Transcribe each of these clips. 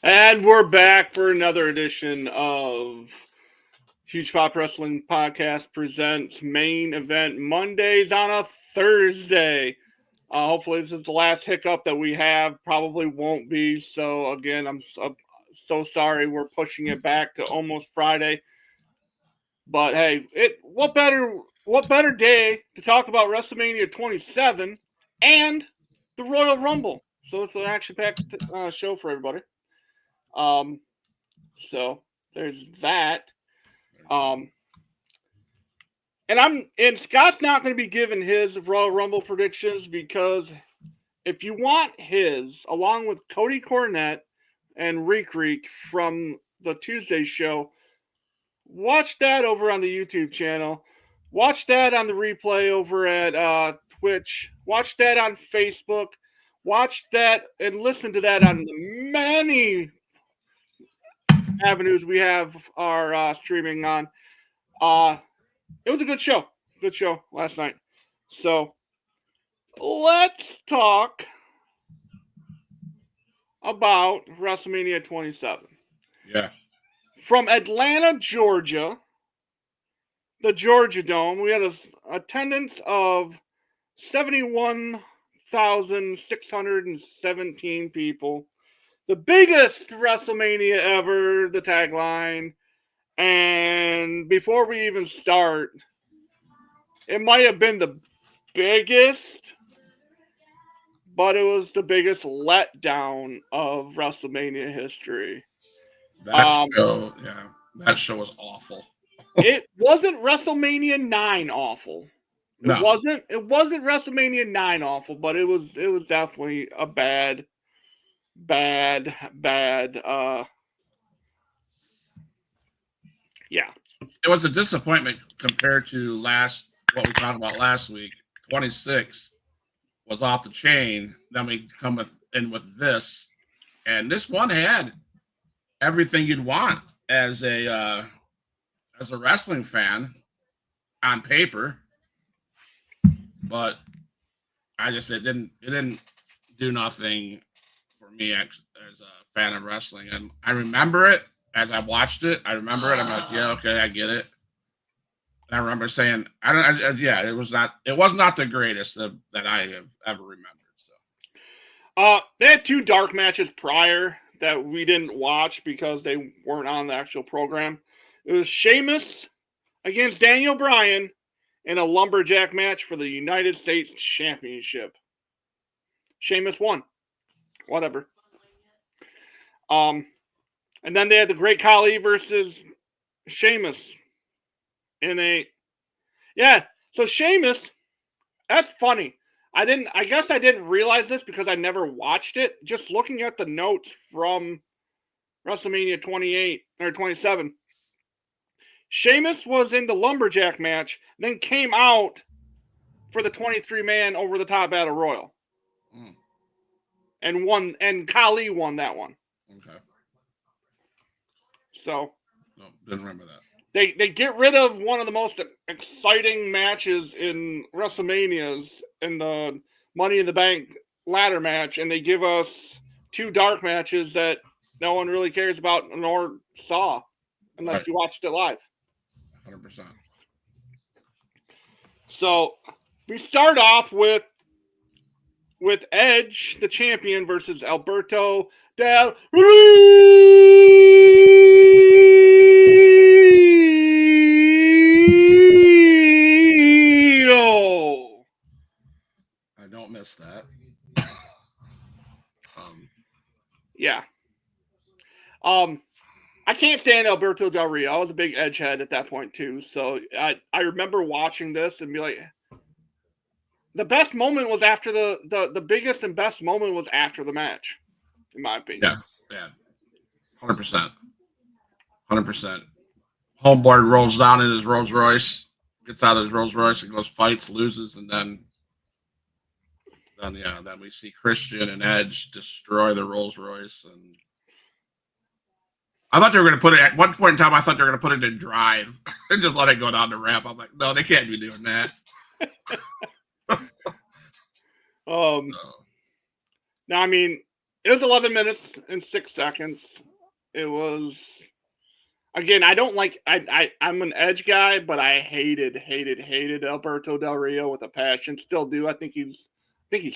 And we're back for another edition of Huge Pop Wrestling Podcast presents Main Event Mondays on a Thursday. Hopefully this is the last hiccup that we have. Probably won't be. So again, I'm so sorry we're pushing it back to almost Friday. But hey, what better day to talk about WrestleMania 27 and the Royal Rumble. So it's an action-packed show for everybody. Um, So there's that. Um, and Scott's not going to be giving his Royal Rumble predictions because if you want his, along with Cody Cornett and Reek from the Tuesday show, watch that over on the YouTube channel. Watch that on the replay over at Twitch. Watch that on Facebook. Watch that and listen to that on the many avenues we have our streaming on. It was a good show. Good show last night. So let's talk about WrestleMania 27. Yeah. From Atlanta, Georgia, the Georgia Dome, we had an attendance of 71,617 people. The biggest WrestleMania ever, the tagline. And before we even start, it might have been the biggest, but it was the biggest letdown of WrestleMania history. That show was awful. It wasn't WrestleMania 9 awful. It No. wasn't WrestleMania 9 awful, but it was definitely a bad yeah. It was a disappointment compared to what we talked about last week. 26 was off the chain. Then we come in with this, and this one had everything you'd want as a wrestling fan on paper, but it didn't do nothing for me as a fan of wrestling. And I remember it as I watched it. I'm like, yeah, okay, I get it. And I remember saying, it was not the greatest that I have ever remembered. So, they had two dark matches prior that we didn't watch because they weren't on the actual program. It was Sheamus against Daniel Bryan in a lumberjack match for the United States Championship. Sheamus won. Whatever. And then they had the Great Khali versus Sheamus so Sheamus, that's funny. I guess I didn't realize this because I never watched it. Just looking at the notes from WrestleMania 28 or 27. Sheamus was in the lumberjack match, then came out for the 23-man over the top battle royal. And won, and Khali won that one. Okay. So, no, didn't remember that. They get rid of one of the most exciting matches in WrestleManias in the Money in the Bank ladder match, and they give us two dark matches that no one really cares about nor saw unless you watched it live. 100%. So we start off with Edge, the champion, versus Alberto Del Rio. I don't miss that. Yeah. I can't stand Alberto Del Rio. I was a big Edge head at that point too. So I remember watching this and be like, the best moment was after the biggest and best moment was after the match, in my opinion. Yeah. 100%. 100%. Homeboy rolls down in his Rolls Royce, gets out of his Rolls Royce and goes fights, loses, and then we see Christian and Edge destroy the Rolls Royce. And I thought they were going to put it at one point in time. I thought they were going to put it in drive and just let it go down the ramp. I'm like, no, they can't be doing that. Now, I mean, It was 11 minutes and 6 seconds. It was, again, I don't like, I'm an Edge guy, but I hated Alberto Del Rio with a passion. Still do. I think he's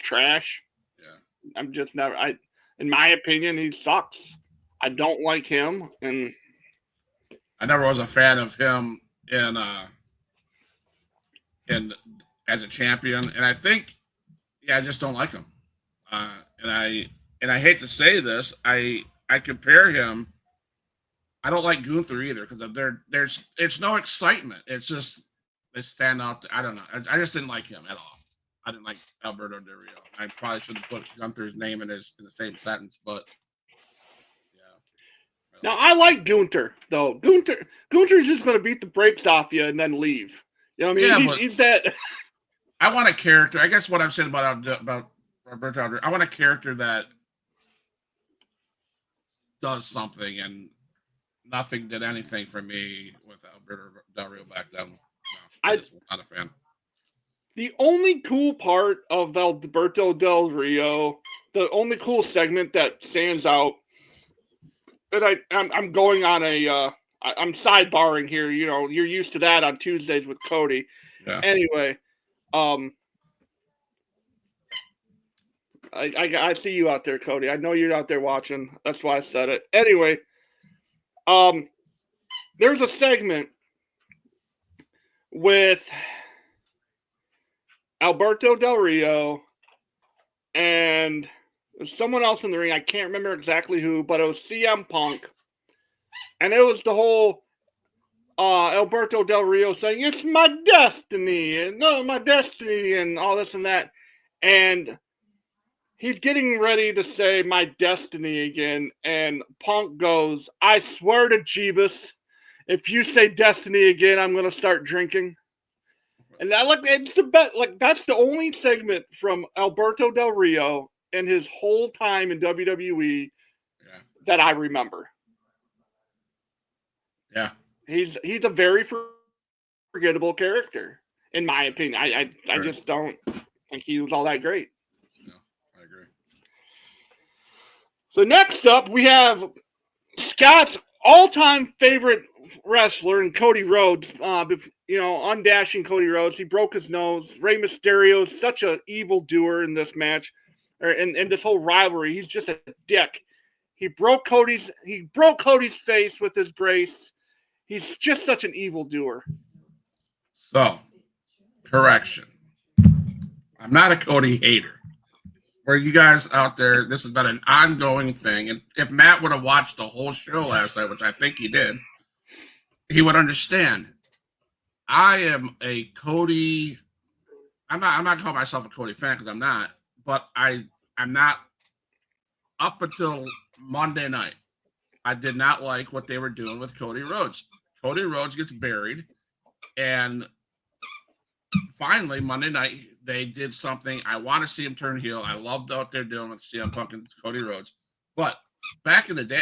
trash. Yeah. I'm just never, in my opinion, he sucks. I don't like him. And I never was a fan of him in as a champion. And I think, yeah, I just don't like him. And I hate to say this, I compare him. I don't like Gunther either because there's no excitement. It's just they stand out. I don't know. I just didn't like him at all. I didn't like Alberto Del Rio. I probably shouldn't put Gunther's name in the same sentence, but yeah. now I like Gunther though. Gunther's just going to beat the brakes off you and then leave. You know what I mean? Yeah, he's that. I want a character. I guess what I'm saying about Roberto Del Rio, I want a character that does something, and nothing did anything for me with Alberto Del Rio back then. No, I was not a fan. The only cool part of Alberto Del Rio, the only cool segment that stands out, and I'm going on I'm sidebarring here. You know, you're used to that on Tuesdays with Cody. Yeah. Anyway, I see you out there, Cody. I know you're out there watching. That's why I said it. Anyway, there's a segment with Alberto Del Rio and someone else in the ring. I can't remember exactly who, but it was CM Punk. And it was the whole Alberto Del Rio saying, "It's my destiny," and "No, my destiny," and all this and that. And he's getting ready to say "my destiny" again. And Punk goes, "I swear to Jeebus, if you say destiny again, I'm going to start drinking." And that, like, it's the best. Like, that's the only segment from Alberto Del Rio in his whole time in WWE that I remember. Yeah, he's a very forgettable character, in my opinion. I just don't think he was all that great. No, I agree. So next up, we have Scott's all-time favorite wrestler in Cody Rhodes. Undashing Cody Rhodes. He broke his nose. Rey Mysterio is such an evildoer in this match, or in this whole rivalry. He's just a dick. He broke Cody's face with his brace. He's just such an evildoer. So, correction. I'm not a Cody hater. For you guys out there, this has been an ongoing thing. And if Matt would have watched the whole show last night, which I think he did, he would understand. I am a Cody. I'm not calling myself a Cody fan because I'm not. But I'm not. Up until Monday night, I did not like what they were doing with Cody Rhodes. Cody Rhodes gets buried, and finally Monday night they did something. I want to see him turn heel. I loved what they're doing with CM Punk and Cody Rhodes. But back in the day,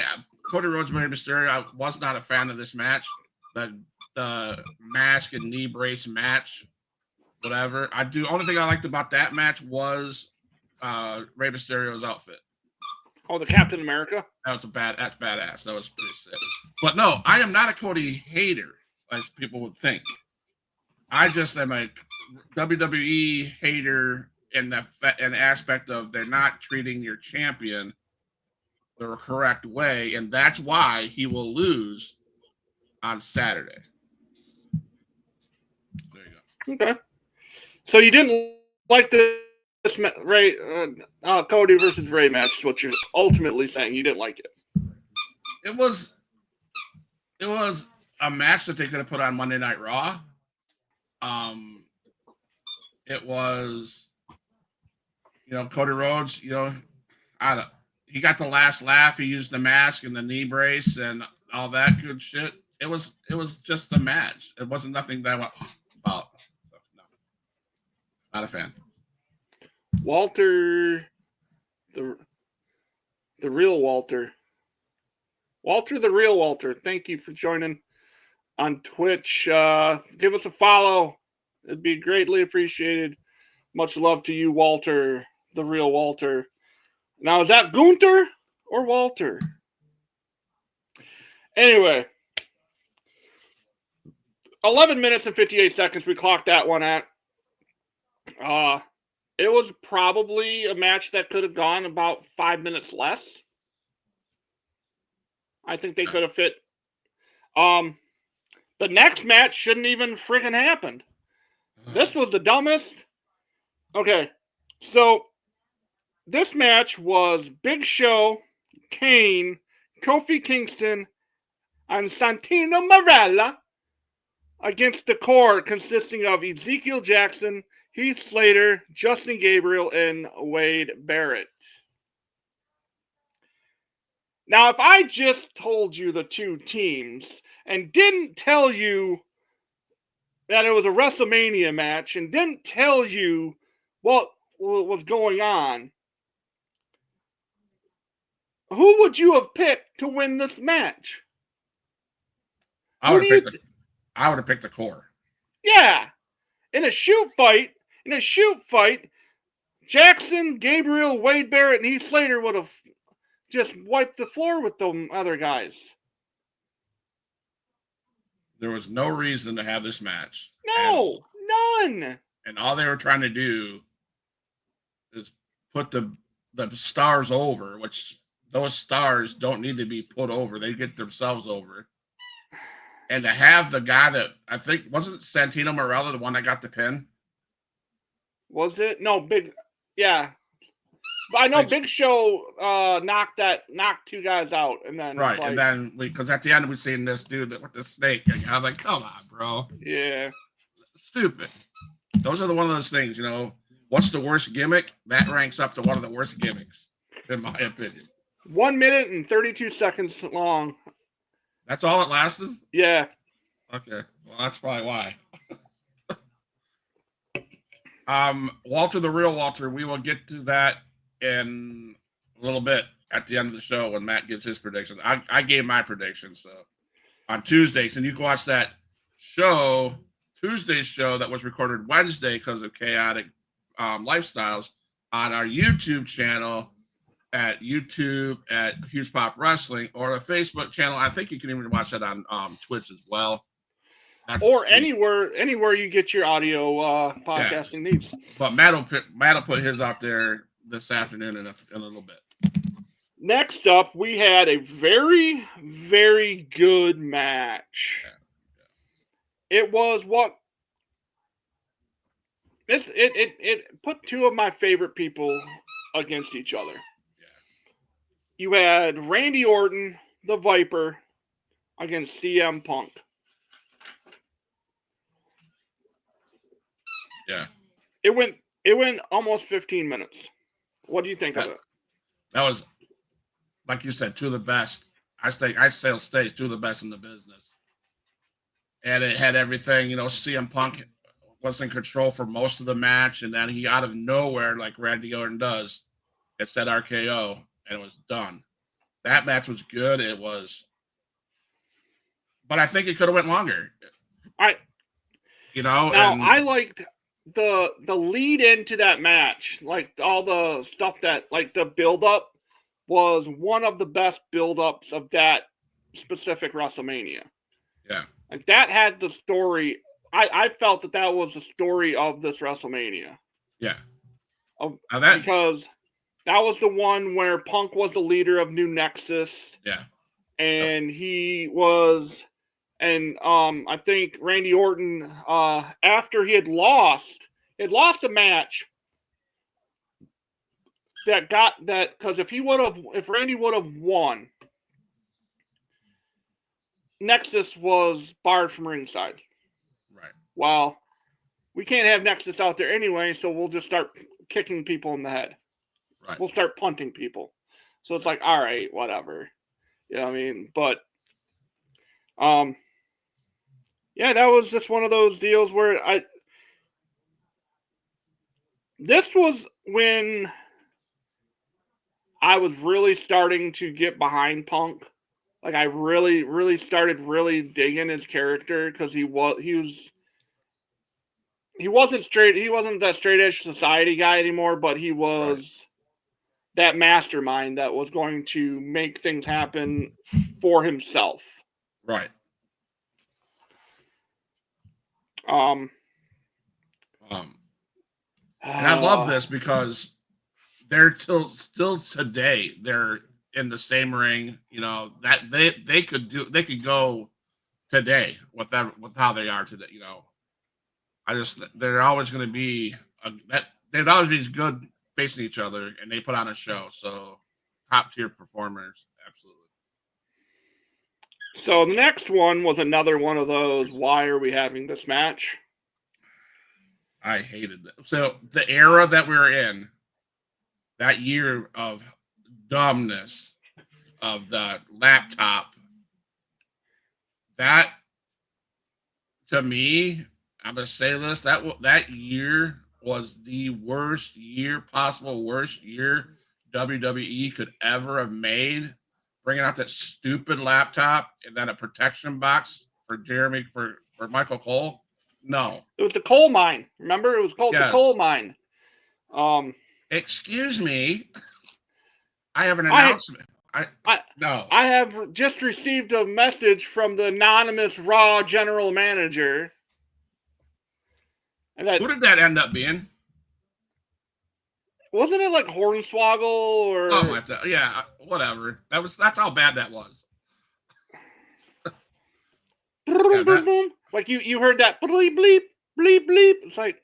Cody Rhodes, Rey Mysterio, I was not a fan of this match. The mask and knee brace match, whatever. Only thing I liked about that match was Rey Mysterio's outfit. Oh, the Captain America? That's badass. That was pretty sick. But no, I am not a Cody hater, as people would think. I just am a WWE hater in the aspect of they're not treating your champion the correct way, and that's why he will lose on Saturday. There you go. Okay. So you didn't like this Ray Cody versus Ray match? Is what you're ultimately saying? You didn't like it? It was a match that they could have put on Monday Night Raw. It was, Cody Rhodes, he got the last laugh. He used the mask and the knee brace and all that good shit. It was just a match. It wasn't nothing that I went about. So, no. Not a fan. Walter, the real Walter. Walter, the real Walter. Thank you for joining on Twitch. Give us a follow. It'd be greatly appreciated. Much love to you, Walter, the real Walter. Now, is that Gunther or Walter? Anyway, 11 minutes and 58 seconds we clocked that one at. It was probably a match that could have gone about 5 minutes less. I think they could have fit. The next match shouldn't even friggin' happened. This was the dumbest. Okay, so this match was Big Show, Kane, Kofi Kingston, and Santino Marella against the core consisting of Ezekiel Jackson, Heath Slater, Justin Gabriel, and Wade Barrett. Now, if I just told you the two teams and didn't tell you that it was a WrestleMania match and didn't tell you what was going on, who would you have picked to win this match? I would have picked the core. Yeah. In a shoot fight, Jackson, Gabriel, Wade Barrett, and Heath Slater would have just wiped the floor with them other guys. There was no reason to have this match. No, none. And all they were trying to do is put the stars over, which those stars don't need to be put over. They get themselves over. And to have the guy that I think wasn't Santino Marella the one that got the pin? Was it? No, yeah. I know Big Show knocked two guys out, and then right, and then because at the end we seen this dude with the snake, and I'm like, come on, bro. Yeah. Stupid. Those are one of those things, What's the worst gimmick? That ranks up to one of the worst gimmicks, in my opinion. 1 minute and 32 seconds long. That's all it lasted? Yeah. Okay. Well, that's probably why. Walter, the real Walter, we will get to that in a little bit at the end of the show when Matt gives his predictions. I gave my prediction, so on Tuesdays, and you can watch that show, Tuesday's show that was recorded Wednesday because of chaotic lifestyles on our YouTube channel at YouTube at Huge Pop Wrestling, or a Facebook channel. I think you can even watch that on Twitch as well. Or anywhere you get your audio podcasting needs. But Matt will put his out there this afternoon in a little bit. Next up, we had a very, very good match. Yeah. It was what it put two of my favorite people against each other. You had Randy Orton, the Viper, against CM Punk. Yeah. It went almost 15 minutes. What do you think of it? That was, like you said, two of the best. I say stays two of the best in the business. And it had everything, CM Punk was in control for most of the match, and then he out of nowhere, like Randy Orton does, it said RKO. And it was done. That match was good. It was, but I think it could have went longer. I liked the lead into that match, like all the stuff that, like the build up was one of the best build ups of that specific WrestleMania. Yeah, like that had the story. I felt that was the story of this WrestleMania. Yeah, because that was the one where Punk was the leader of New Nexus. Yeah. And he was, and I think Randy Orton, after he had lost a match that got that, because if Randy would have won, Nexus was barred from ringside. Right. Well, we can't have Nexus out there anyway, so we'll just start kicking people in the head. Right. We'll start punting people. So it's like, all right, whatever. You know what I mean? But, yeah, that was just one of those deals where this was when I was really starting to get behind Punk. Like, I really, really started really digging his character because he wasn't that straight edge society guy anymore, but he was. that mastermind that was going to make things happen for himself. Right. And I love this because they're still today. They're in the same ring. You know that they could go today with how they are today. You know, they're always going to be they'd always be good facing each other, and they put on a show. So top tier performers, absolutely. So the next one was another one of those. Why are we having this match? I hated that. So the era that we were in, that year of dumbness, of the laptop, that to me, I'm gonna say this, that year was the worst year possible, worst year WWE could ever have made. Bringing out that stupid laptop and then a protection box for Michael Cole. No, it was the coal mine. Remember, it was called the coal mine. Excuse me. I have an announcement. No. I have just received a message from the anonymous Raw general manager. And who did that end up being? Wasn't it like Hornswoggle or something like that? Yeah, whatever. That's how bad that was. Like you heard that bleep bleep bleep bleep. It's like,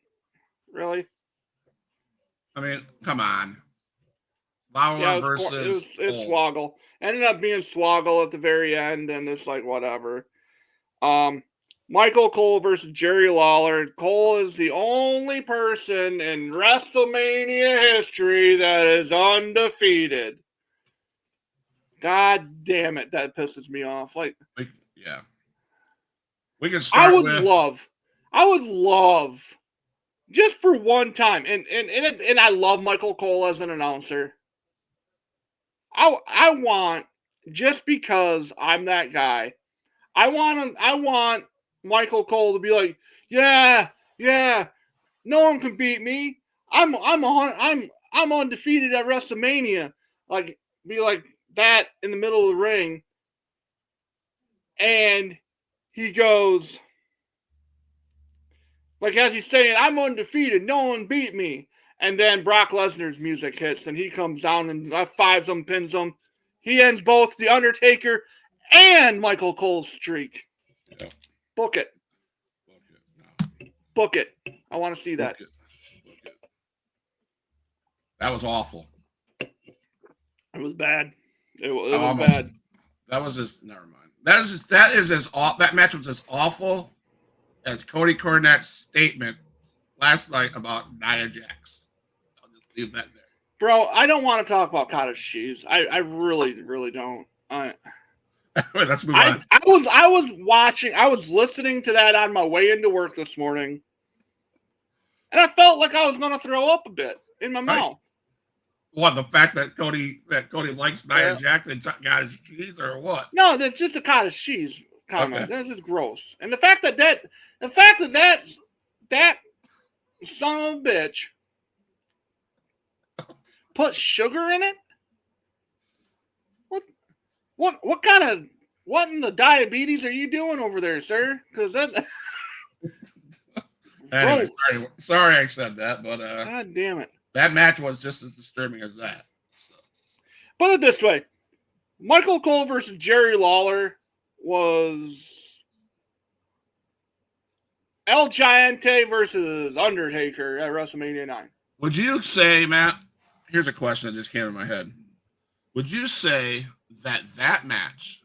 really? I mean, come on. Lawler versus it's Swoggle. Ended up being Swoggle at the very end, and it's like whatever. Michael Cole versus Jerry Lawler. Cole is the only person in WrestleMania history that is undefeated. God damn it, that pisses me off. Like, yeah. We can start I would love, just for one time, and I love Michael Cole as an announcer. I want, just because I'm that guy, I want Michael Cole to be like, yeah, no one can beat me. I'm undefeated at WrestleMania. Like, be like that in the middle of the ring. And he goes, like, as he's saying, I'm undefeated, no one beat me. And then Brock Lesnar's music hits, and he comes down and fives him, pins him. He ends both the Undertaker and Michael Cole's streak. Yeah. Book it. No. Book it. I want to see that. Book it. That was awful. It was bad. It was bad. That was just, never mind. That match was as awful as Cody Cornette's statement last night about Nia Jax. I'll just leave that there. Bro, I don't want to talk about cottage cheese. I really, really don't. Let's move on. I was listening to that on my way into work this morning, and I felt like I was going to throw up a bit in my mouth. What, the fact that Cody likes Nia Jax and cottage cheese, or what? No, that's just a cottage cheese comment. Okay. That's just gross. And the fact that son of a bitch put sugar in it? What in the diabetes are you doing over there, sir? Because that. Anyway, sorry I said that, but God damn it. That match was just as disturbing as that. So. Put it this way. Michael Cole versus Jerry Lawler was El Giante versus Undertaker at WrestleMania 9. Would you say, Matt, here's a question that just came in my head. Would you say that match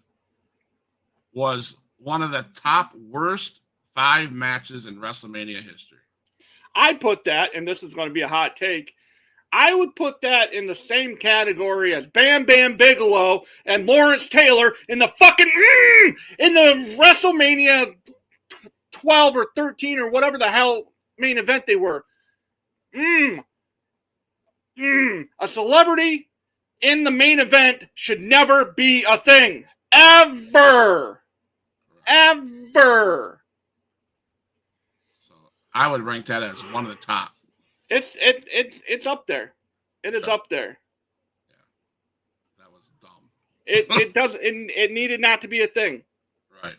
was one of the top worst 5 matches in WrestleMania history? I put that, and this is going to be a hot take, I would put that in the same category as Bam Bam Bigelow and Lawrence Taylor in the fucking in the WrestleMania 12 or 13 or whatever the hell main event they were. A celebrity in the main event should never be a thing. Ever. Ever. So I would rank that as one of the top. It's up there. It is up there. It needed not to be a thing. Right.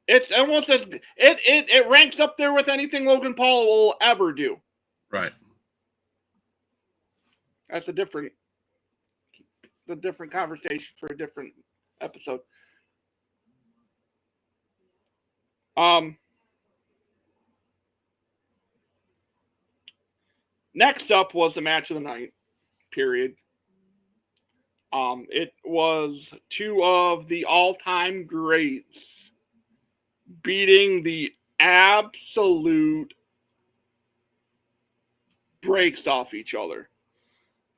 It's almost as it ranks up there with anything Logan Paul will ever do. Right. That's the different conversation for a different episode. Next up was the match of the night. Period. It was two of the all-time greats beating the absolute brakes off each other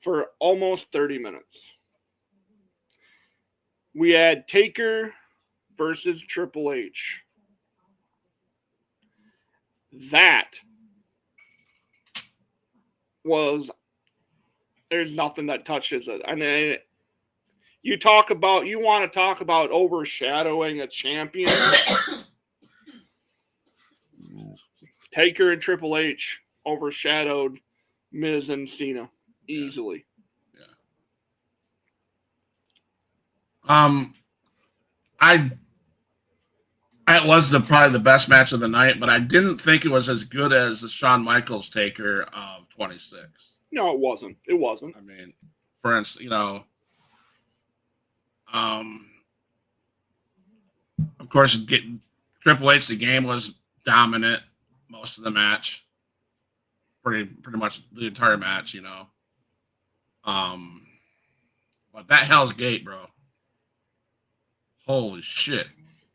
for almost 30 minutes. We had Taker versus Triple H. That was, there's nothing that touches it. I mean, you want to talk about overshadowing a champion. Taker and Triple H overshadowed Miz and Cena easily. Yeah. It was probably the best match of the night, but I didn't think it was as good as the Shawn Michaels Taker of 26. No, it wasn't. It wasn't. I mean, for instance, of course, Triple H, the game was dominant most of the match, pretty much the entire match, but that Hell's Gate, bro, holy shit.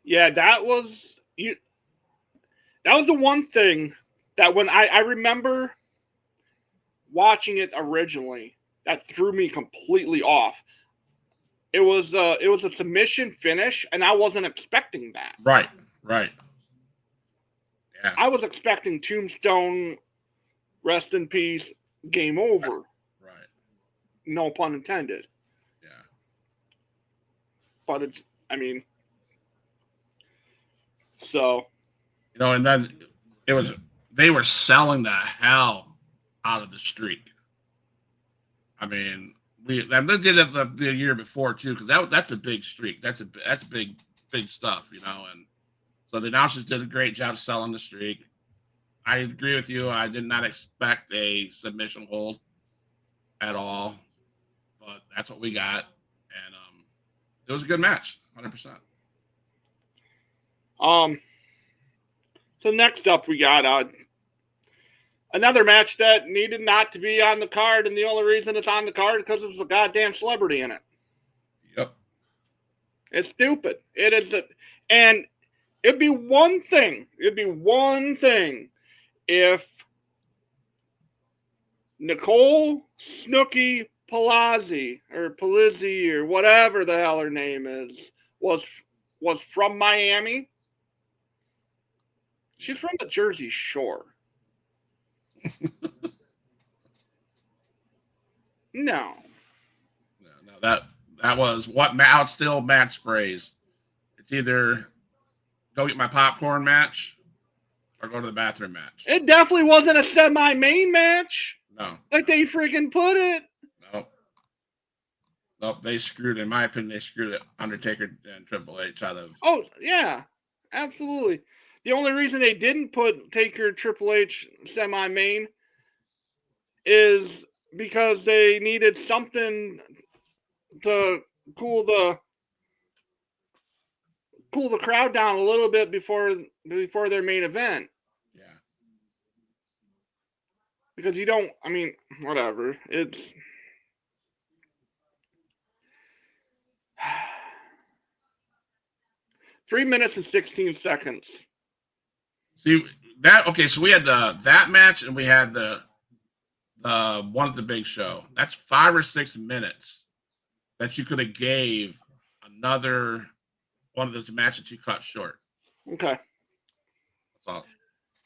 Yeah, that was the one thing that when I remember watching it originally that threw me completely off. It was a submission finish, and I wasn't expecting that. Right. Yeah. I was expecting Tombstone, rest in peace, game over. Right. No pun intended. Yeah. But so. And then they were selling the hell out of the streak. I mean, they did it the year before too, because that's a big streak. That's big stuff, and so the announcers did a great job selling the streak. I agree with you. I did not expect a submission hold at all, but that's what we got, and it was a good match, 100%. So next up, we got another match that needed not to be on the card, and the only reason it's on the card is because there's a goddamn celebrity in it. Yep. It's stupid. It is, and it'd be one thing. If Nicole Snooki Palazzi or whatever the hell her name is was from Miami. She's from the Jersey Shore. No. That was what Matt's phrase. It's either go get my popcorn match or go to the bathroom match. It definitely wasn't a semi-main match. No. Like they freaking put it. Nope. In my opinion, they screwed it. Undertaker and Triple H out of. Oh, yeah. Absolutely. The only reason they didn't put Taker Triple H semi-main is because they needed something to cool the crowd down a little bit before their main event. Yeah. Because whatever. It's 3 minutes and 16 seconds. See that? Okay, so we had that match, and we had the one at the big show. That's 5 or 6 minutes that you could have gave another one of those matches you cut short. Okay. That's all.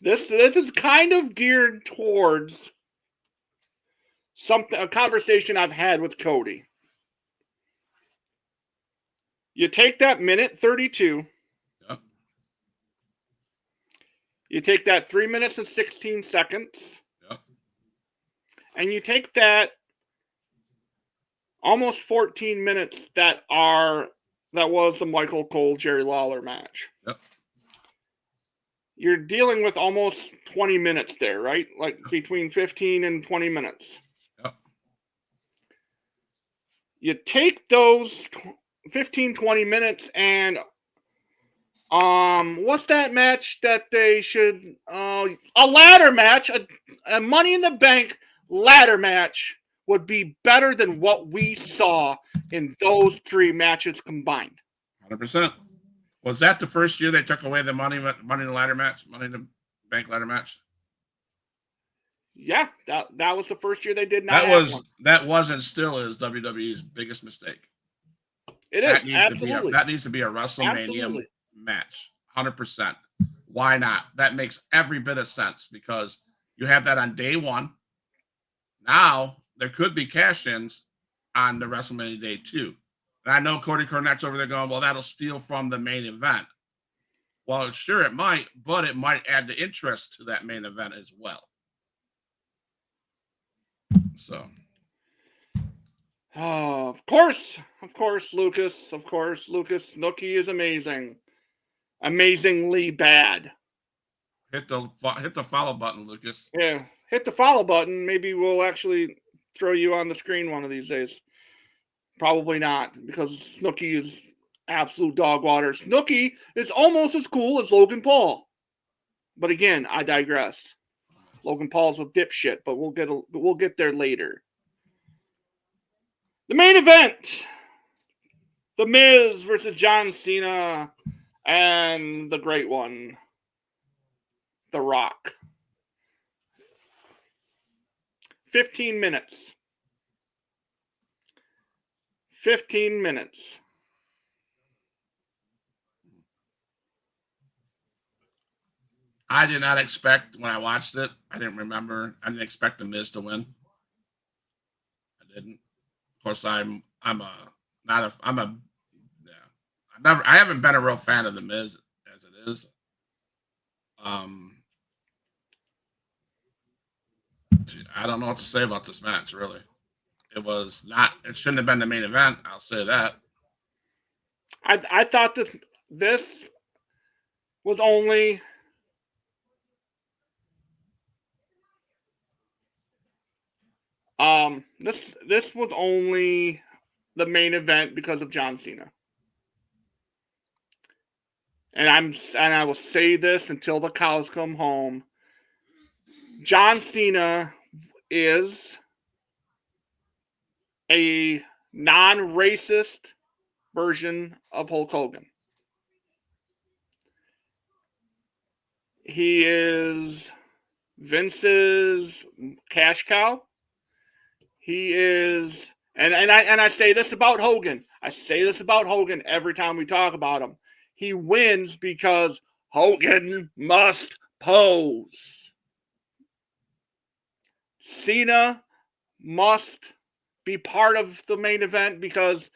This is kind of geared towards a conversation I've had with Cody. You take that minute 32. Yep. You take that 3 minutes and 16 seconds. Yep. And you take that almost 14 minutes that was the Michael Cole Jerry Lawler match. Yep. You're dealing with almost 20 minutes there, right? Like between 15 and 20 minutes. Yep. You take those 15, 20 minutes and what's that match that they should a ladder match, a Money in the Bank ladder match would be better than what we saw in those 3 matches combined. 100%. Was that the first year they took away the money in the ladder match, Money in the Bank ladder match? Yeah, that was the first year they did not. That was and still is WWE's biggest mistake. It is absolutely. That needs to be a WrestleMania match. 100%. Why not? That makes every bit of sense because you have that on day one. Now there could be cash-ins on the WrestleMania day 2. And I know Cody Cornette's over there going, well, that'll steal from the main event. Well, sure it might, but it might add the interest to that main event as well. So. Oh, of course, Lucas. Of course, Lucas. Nookie is amazing. Amazingly bad. Hit the follow button, Lucas. Yeah, hit the follow button. Maybe we'll actually throw you on the screen one of these days. Probably not, because Snooki is absolute dog water. Snooki is almost as cool as Logan Paul. But again, I digress. Logan Paul's a dipshit, but we'll get there later. The main event. The Miz versus John Cena and the great one, The Rock. 15 minutes. 15 minutes. I did not expect when I watched it. I didn't expect the Miz to win. I didn't. Of course, I haven't been a real fan of the Miz as it is. I don't know what to say about this match, really. It shouldn't have been the main event, I'll say that. I thought that this was only this was only the main event because of John Cena. And I will say this until the cows come home. John Cena is a non-racist version of Hulk Hogan. He is Vince's cash cow. He is, and I say this about Hogan. I say this about Hogan every time we talk about him. He wins because Hogan must pose. Cena must be part of the main event because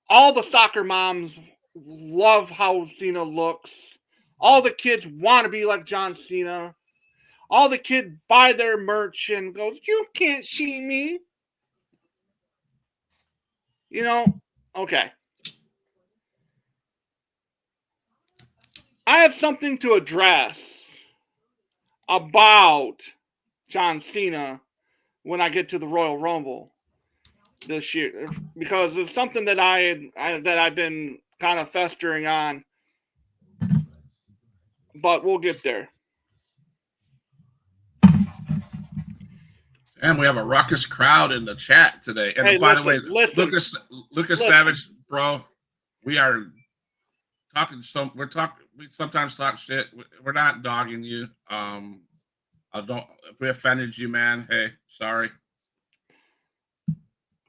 all the soccer moms love how Cena looks. All the kids want to be like John Cena. All the kids buy their merch and go, you can't see me. You know, okay. I have something to address about John Cena when I get to the Royal Rumble this year, because it's something that I've been kind of festering on, but we'll get there. And we have a ruckus crowd in the chat today. And hey, by the way, Lucas Savage, bro, we are talking. We sometimes talk shit. We're not dogging you. If we offended you, man, hey, sorry.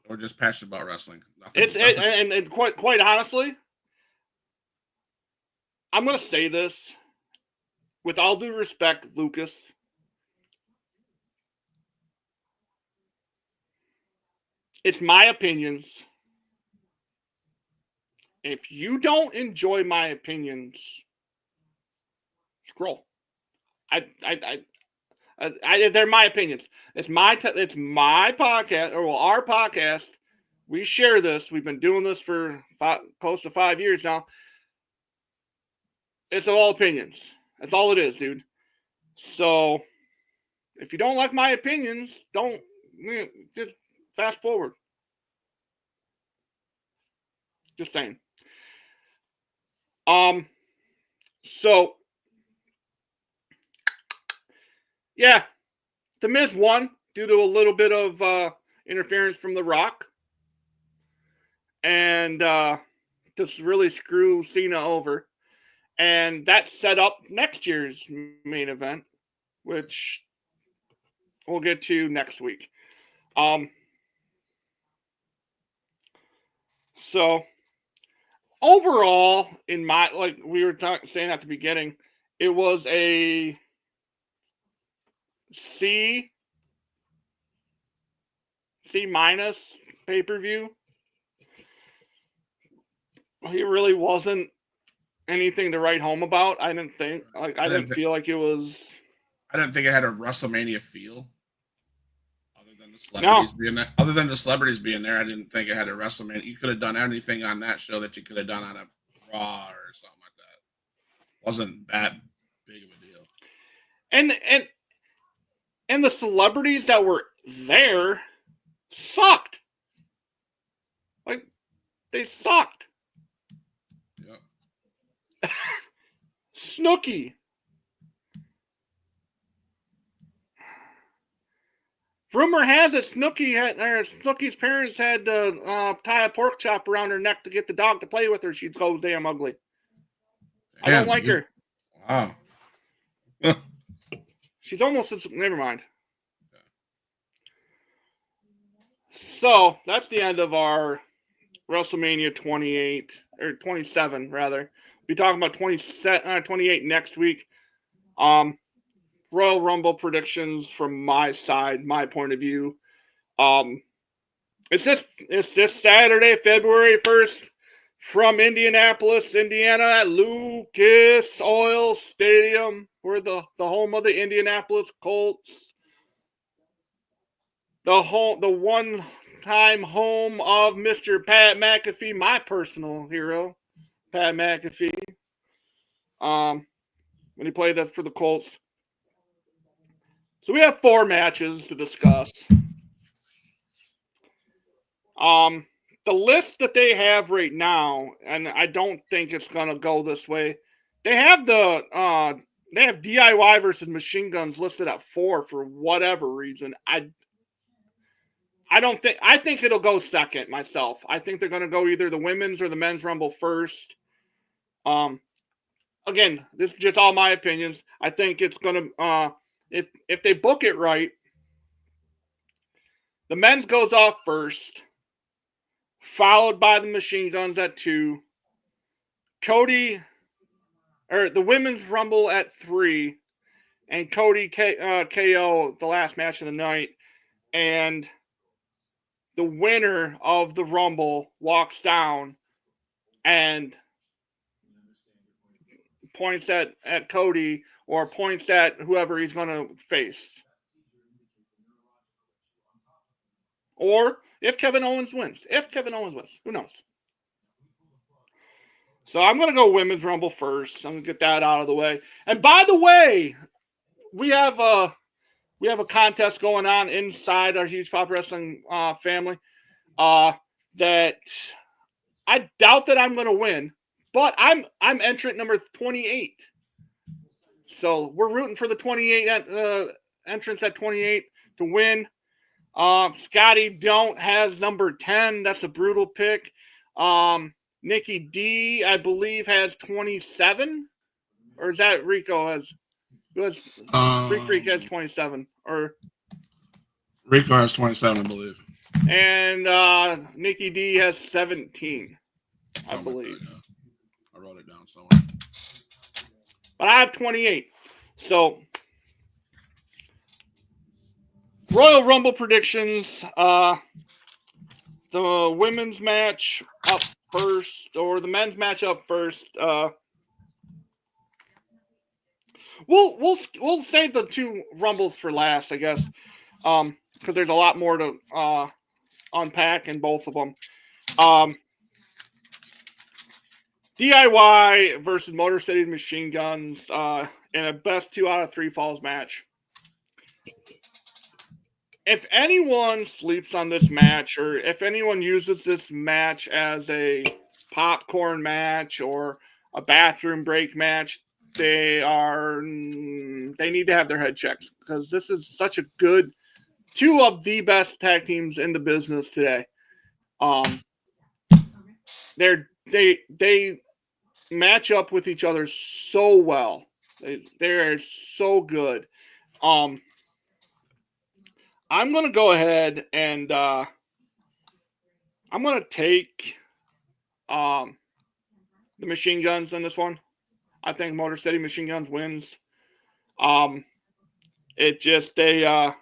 We're just passionate about wrestling. And quite honestly, I'm gonna say this with all due respect, Lucas. It's my opinions. If you don't enjoy my opinions, scroll. They're my opinions. It's my podcast, or our podcast. we share this. We've been doing this for close to 5 years now. It's all opinions. That's all it is, dude. So if you don't like my opinions, don't just fast forward. Just saying. So yeah, The Miz won due to a little bit of interference from The Rock, and just really screw Cena over. And that set up next year's main event, which we'll get to next week. So overall, in my, like we were saying at the beginning, it was a C minus pay-per-view. It really wasn't anything to write home about. I didn't think. Like I didn't feel like it was. I didn't think it had a WrestleMania feel. Other than the celebrities being there, I didn't think it had a WrestleMania. You could have done anything on that show that you could have done on a Raw or something like that. Wasn't that big of a deal. And the celebrities that were there sucked. Like they sucked. Yep. Snooki. Rumor has it Snooki's parents had to tie a pork chop around her neck to get the dog to play with her. She's so damn ugly. I don't like her. Wow. She's almost. Never mind. So that's the end of our WrestleMania 28 or 27 rather. We'll be talking about 28 next week. Royal Rumble predictions from my side, my point of view. It's this Saturday, February 1st, from Indianapolis, Indiana, at Lucas Oil Stadium. We're the home of the Indianapolis Colts. The one-time home of Mr. Pat McAfee, my personal hero, Pat McAfee. When he played for the Colts. So we have 4 matches to discuss. The list that they have right now, and I don't think it's gonna go this way. They have DIY versus Machine Guns listed at 4 for whatever reason. I think it'll go second myself. I think they're gonna go either the women's or the men's Rumble first. Again, this is just all my opinions. I think it's gonna if they book it right, the men's goes off first, followed by the Machine Guns at 2. The women's Rumble at 3, and Cody KO the last match of the night, and the winner of the Rumble walks down and points at Cody or points at whoever he's going to face. Or if Kevin Owens wins. Who knows? So I'm going to go Women's Rumble first. I'm going to get that out of the way. And by the way, we have a contest going on inside our Huge Pop Wrestling family that I doubt that I'm going to win, but I'm entrant number 28. So we're rooting for the 28 entrants at 28 to win. Scotty Don't has number 10. That's a brutal pick. Nikki D, I believe, has 27. Or is that Rico has? Freak has 27. Or Rico has 27, I believe. And Nikki D has 17, I believe. I wrote it down somewhere. But I have 28. So, Royal Rumble predictions. The women's match up first, or the men's match up first. We'll save the 2 Rumbles for last, I guess, because there's a lot more to unpack in both of them. DIY versus Motor City Machine Guns in a best 2 out of 3 falls match. If anyone sleeps on this match, or if anyone uses this match as a popcorn match or a bathroom break match, they need to have their head checked, because this is such a good, two of the best tag teams in the business today. They match up with each other so well. They're so good. I'm going to go ahead and I'm going to take the Machine Guns in this one. I think Motor City Machine Guns wins. It just I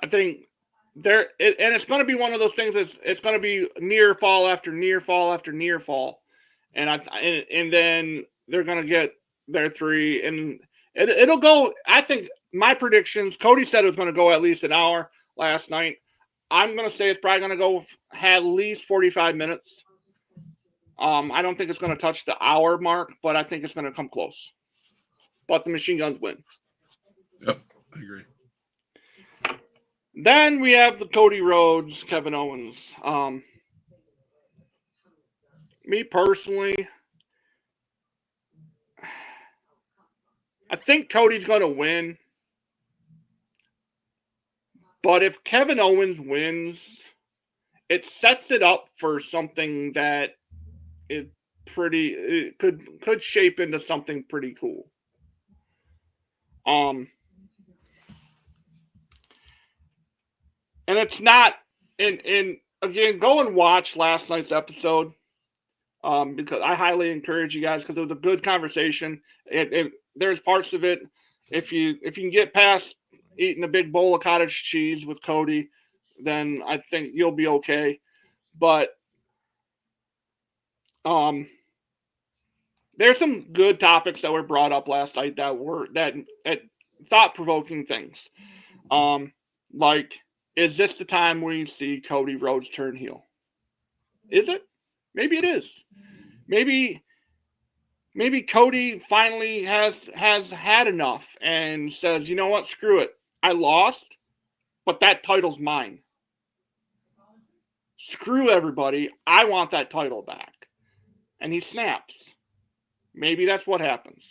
think and it's going to be one of those things that's it's going to be near fall after near fall after near fall, and then they're going to get their 3, and it'll go. I think my predictions. Cody said it was going to go at least an hour last night. I'm going to say it's probably going to go at least 45 minutes. I don't think it's going to touch the hour mark, but I think it's going to come close. But the Machine Guns win. Yep, I agree. Then we have the Cody Rhodes, Kevin Owens. Me personally, I think Cody's going to win. But if Kevin Owens wins, it sets it up for something that is pretty. It could shape into something pretty cool. And it's not. And again, go and watch last night's episode. Because I highly encourage you guys, because it was a good conversation. There's parts of it. If you can get past eating a big bowl of cottage cheese with Cody, then I think you'll be okay. But there's some good topics that were brought up last night that were that thought-provoking things. Like, is this the time we see Cody Rhodes turn heel? Is it? Maybe it is. Maybe Cody finally has had enough and says, you know what, screw it. I lost, but that title's mine. Screw everybody. I want that title back. And he snaps. Maybe that's what happens.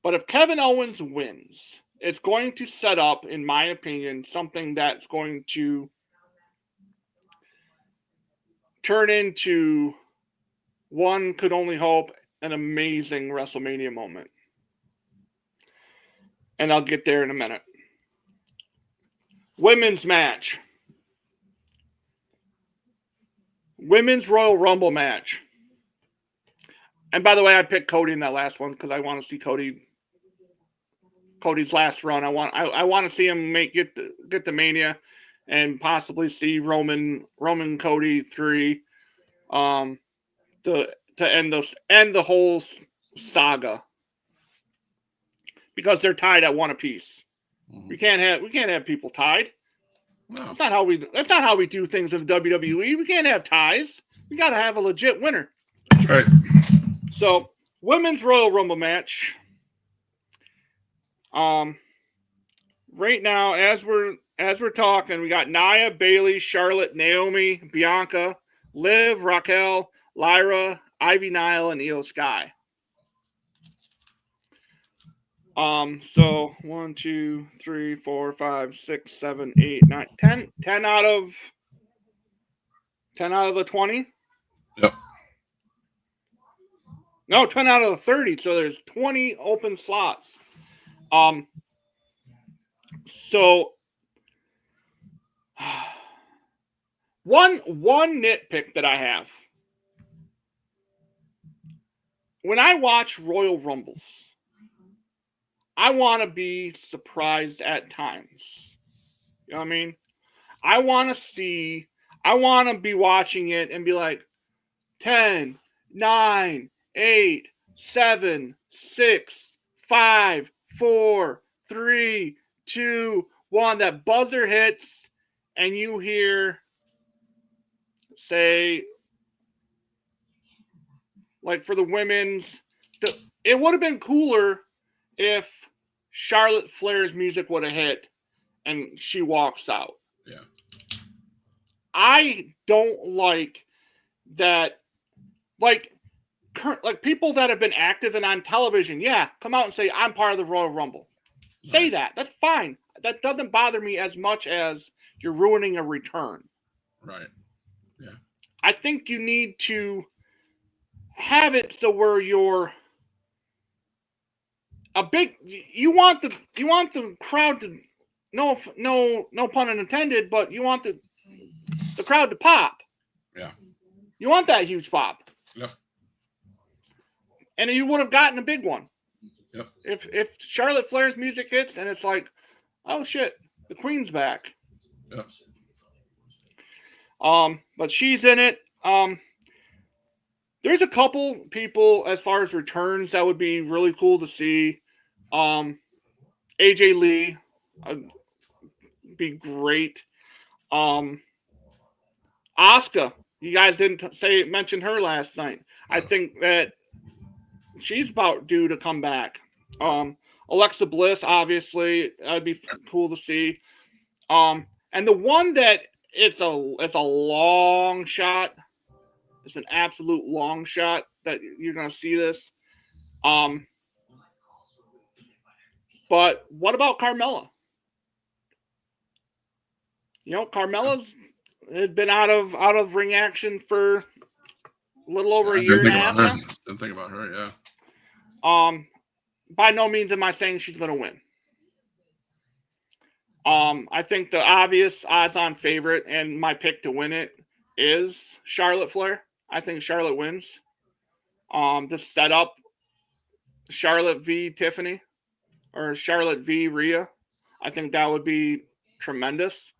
But if Kevin Owens wins, it's going to set up, in my opinion, something that's going to turn into, one could only hope, an amazing WrestleMania moment. And I'll get there in a minute. Women's match. Women's Royal Rumble match. And by the way, I picked Cody in that last one because I want to see Cody's last run. I want to see him get to Mania and possibly see Roman Cody 3 to end the whole saga, because they're tied at 1 apiece. Mm-hmm. We can't have people tied. No. That's not how we do things in WWE. We can't have ties. We got to have a legit winner. That's right. So, Women's Royal Rumble match. Right now, as we're talking, we got Nia, Bayley, Charlotte, Naomi, Bianca, Liv, Raquel, Lyra, Ivy Nile, and Io Sky. So 1, 2, 3, 4, 5, 6, 7, 8, 9, 10 out of the 20. Yep. No, 10 out of the 30. So there's 20 open slots. So one nitpick that I have when I watch Royal Rumbles, I want to be surprised at times. You know what I mean? I want to be watching it and be like, 10, 9, 8, 7, 6, 5, 4, 3, 2, one that buzzer hits and you hear, say, like for the women's, it would have been cooler if Charlotte Flair's music would have hit and she walks out. Yeah. I don't like that. Like people that have been active and on television, yeah, come out and say, I'm part of the Royal Rumble. Right. Say that. That's fine. That doesn't bother me as much as you're ruining a return. Right. Yeah. I think you need to have it so where you're you want the crowd to, no pun intended, but you want the crowd to pop. Yeah. You want that huge pop. Yep. And you would have gotten a big one. Yep. If Charlotte Flair's music hits and it's like, oh shit, the Queen's back. Yep. But she's in it. There's a couple people as far as returns that would be really cool to see. AJ Lee be great. Asuka, you guys didn't mention her last night. I think that she's about due to come back. Alexa Bliss, obviously, that'd be cool to see. And the one that it's a long shot. It's an absolute long shot that you're gonna see this. But what about Carmella? You know, Carmella's had been out of ring action for a little over a year and a half now. Didn't think about her, yeah. By no means am I saying she's going to win. I think the obvious odds-on favorite and my pick to win it is Charlotte Flair. I think Charlotte wins. To set up Charlotte v. Tiffany or Charlotte v. Rhea. I think that would be tremendous.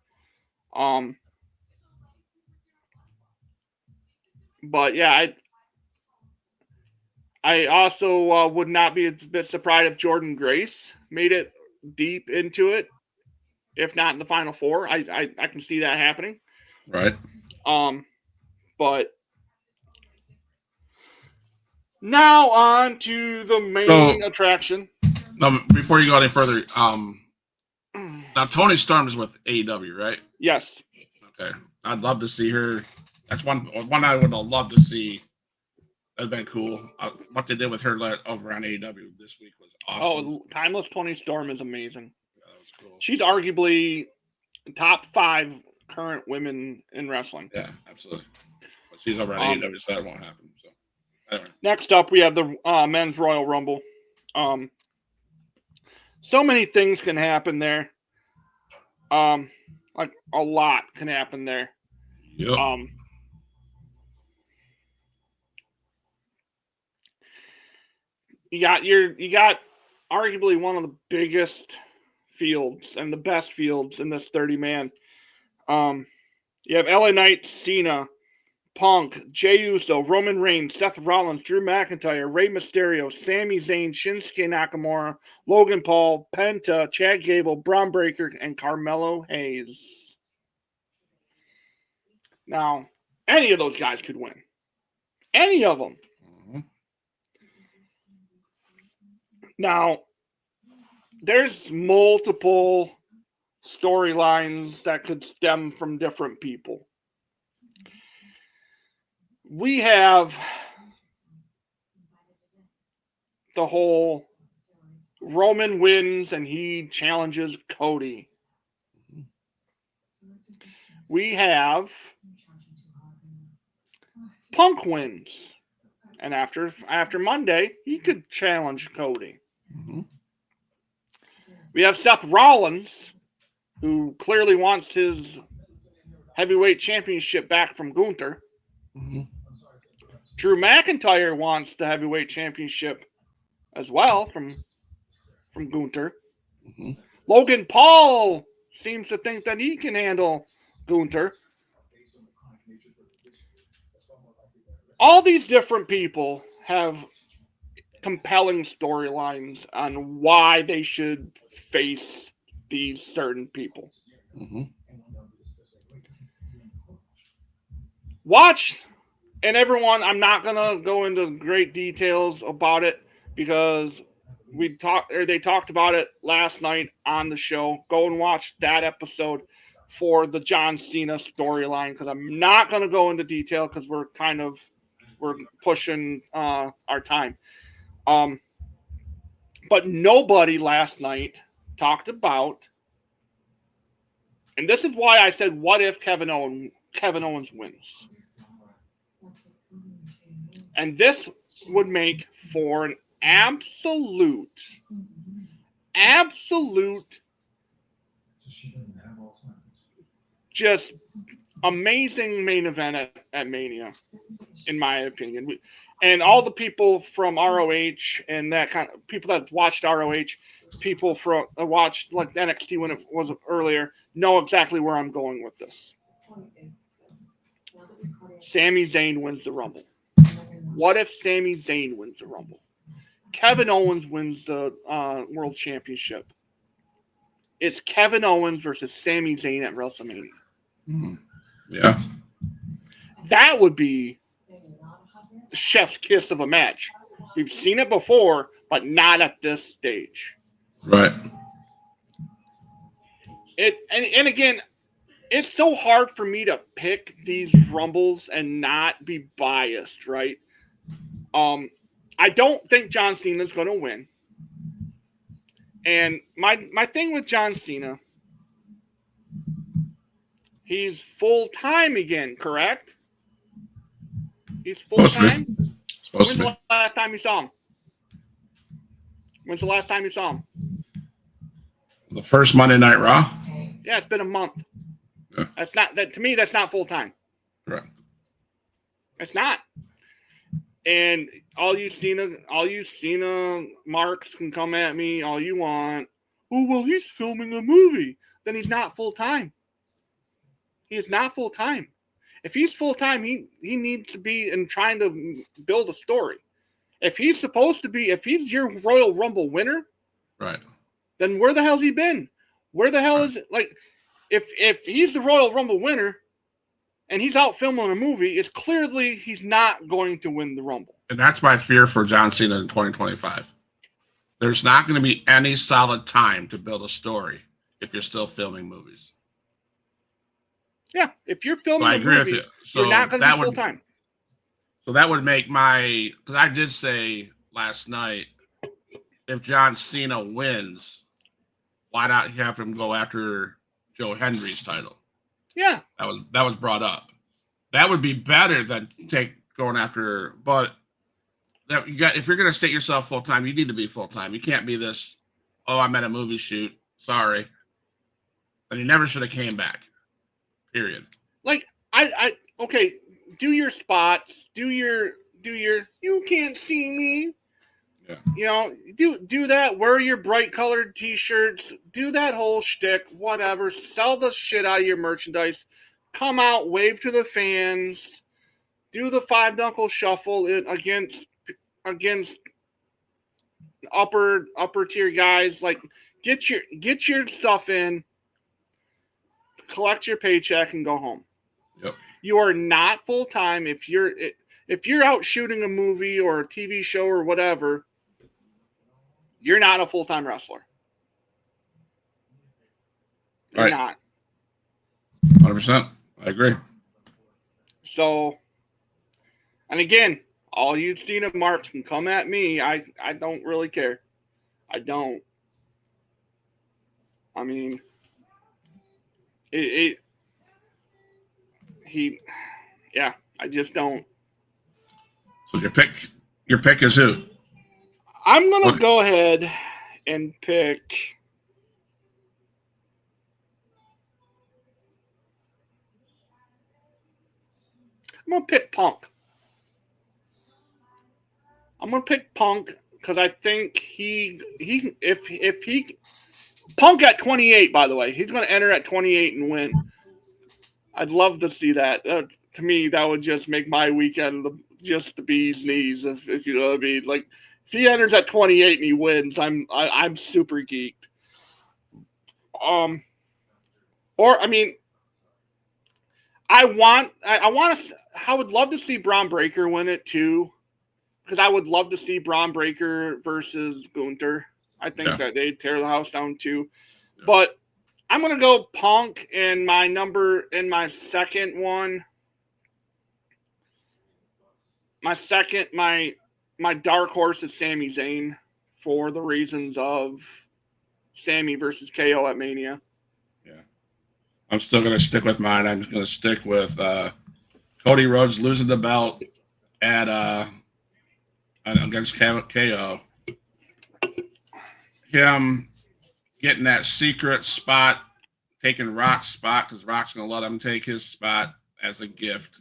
But yeah, I also would not be a bit surprised if Jordynne Grace made it deep into it, if not in the Final Four. I can see that happening. Right. But now on to the main attraction. Now, before you go any further, now Toni Storm is with AEW, right? Yes. Okay. I'd love to see her. That's one I would have loved to see. That'd been cool. What they did with her over on AEW this week was awesome. Oh, Timeless Toni Storm is amazing. Yeah, that was cool. She's arguably top 5 current women in wrestling. Yeah, absolutely. But she's over on AEW, so that won't happen. So, anyway. Next up, we have the Men's Royal Rumble. So many things can happen there. Like a lot can happen there. Yep. You got arguably one of the biggest fields and the best fields in this 30-man. You have LA Knight, Cena, Punk, Jey Uso, Roman Reigns, Seth Rollins, Drew McIntyre, Rey Mysterio, Sami Zayn, Shinsuke Nakamura, Logan Paul, Penta, Chad Gable, Braun Breaker, and Carmelo Hayes. Now, any of those guys could win. Any of them. Mm-hmm. Now, there's multiple storylines that could stem from different people. We have the whole Roman wins and he challenges Cody. We have Punk wins. And after Monday, he could challenge Cody. Mm-hmm. We have Seth Rollins, who clearly wants his heavyweight championship back from Gunther. Mm-hmm. Drew McIntyre wants the heavyweight championship as well from Gunther. Mm-hmm. Logan Paul seems to think that he can handle Gunther. All these different people have compelling storylines on why they should face these certain people. Mm-hmm. Watch, and everyone, I'm not going to go into great details about it because they talked about it last night on the show. Go and watch that episode for the John Cena storyline, because I'm not going to go into detail because we're pushing our time. But nobody last night talked about, and this is why I said, what if Kevin Owens wins? And this would make for an absolute just amazing main event at Mania, in my opinion. And all the people from ROH and that kind of people that watched ROH, people from watched like NXT when it was earlier, know exactly where I'm going with this. Sami Zayn wins the Rumble. What if Sami Zayn wins the Rumble? Kevin Owens wins the World Championship. It's Kevin Owens versus Sami Zayn at WrestleMania. Mm-hmm. Yeah. That would be the chef's kiss of a match. We've seen it before, but not at this stage. Right. And again, it's so hard for me to pick these Rumbles and not be biased, right? I don't think John Cena's going to win. And my thing with John Cena, he's full-time again, correct? He's full-time? When's the last time you saw him? When's the last time you saw him? The first Monday Night Raw? Yeah, it's been a month. Yeah. To me, that's not full-time. Right. It's not. And all you Cena marks can come at me all you want. Oh, well, he's filming a movie. Then he's not full-time. He is not full-time. If he's full-time, he needs to be in trying to build a story. If he's your Royal Rumble winner, right, then where the hell's he been? Where the hell is it? Like, if he's the Royal Rumble winner and he's out filming a movie, it's clearly he's not going to win the Rumble. And that's my fear for John Cena in 2025. There's not going to be any solid time to build a story if you're still filming movies. Yeah, if you're filming a movie, you're not going to be full-time. So that would make because I did say last night, if John Cena wins, why not have him go after Joe Hendry's title? Yeah. That was brought up. That would be better than going after, but if you're going to state yourself full-time, you need to be full-time. You can't be this, I'm at a movie shoot. Sorry. And he never should have came back. Period. Like, okay, do your spots, do your you can't see me. Yeah. You know, do that, wear your bright colored t-shirts, do that whole shtick, whatever, sell the shit out of your merchandise, come out, wave to the fans, do the 5-knuckle shuffle against upper tier guys. Like, get your stuff in, collect your paycheck, and go home. Yep. You are not full time if you're out shooting a movie or a TV show or whatever. You're not a full time wrestler. You're not. 100%. I agree. So, and again, all you Cena marks can come at me. I don't really care. I don't. I mean, I just don't. So your pick is who? I'm gonna go ahead and pick. I'm gonna pick Punk. I'm gonna pick Punk because I think if he Punk at 28, by the way, he's gonna enter at 28 and win. I'd love to see that. To me, that would just make my weekend just the bee's knees. If you know what I mean. Like, if he enters at 28 and he wins, I'm super geeked. Or I mean, I would love to see Braun Breaker win it too, because I would love to see Braun Breaker versus Gunther. I think that they'd tear the house down too. Yeah. But I'm gonna go Punk in my second one. My dark horse is Sami Zayn for the reasons of Sami versus KO at Mania. Yeah. I'm still going to stick with mine. I'm going to stick with Cody Rhodes losing the belt at against KO. Him getting that secret spot, taking Rock's spot, because Rock's going to let him take his spot as a gift.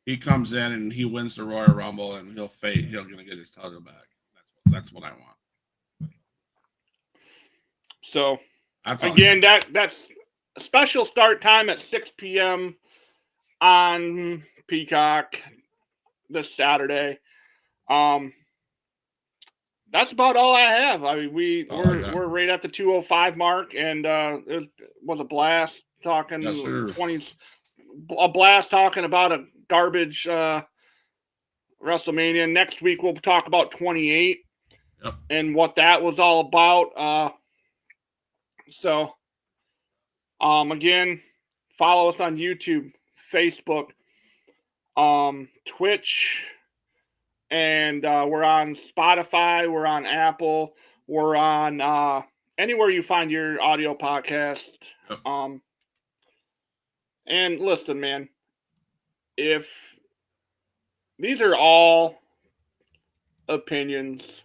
He comes in and he wins the Royal Rumble, and he'll going to get his title back. That's what I want. So again, that's a special start time at 6 p.m. on Peacock this Saturday. That's about all I have. I mean, we're right at the 2:05 mark, and it was a blast talking. Yes, a blast talking about a garbage WrestleMania. Next week we'll talk about 28 and what that was all about. So, again, follow us on YouTube, Facebook, Twitch, and we're on Spotify. We're on Apple. We're on anywhere you find your audio podcast. And listen, man, if these are all opinions,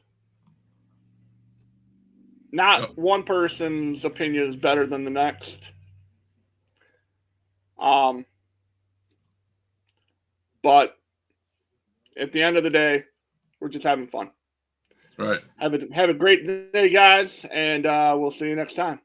not one person's opinion is better than the next. But at the end of the day, we're just having fun. Right. Have a great day, guys, and we'll see you next time.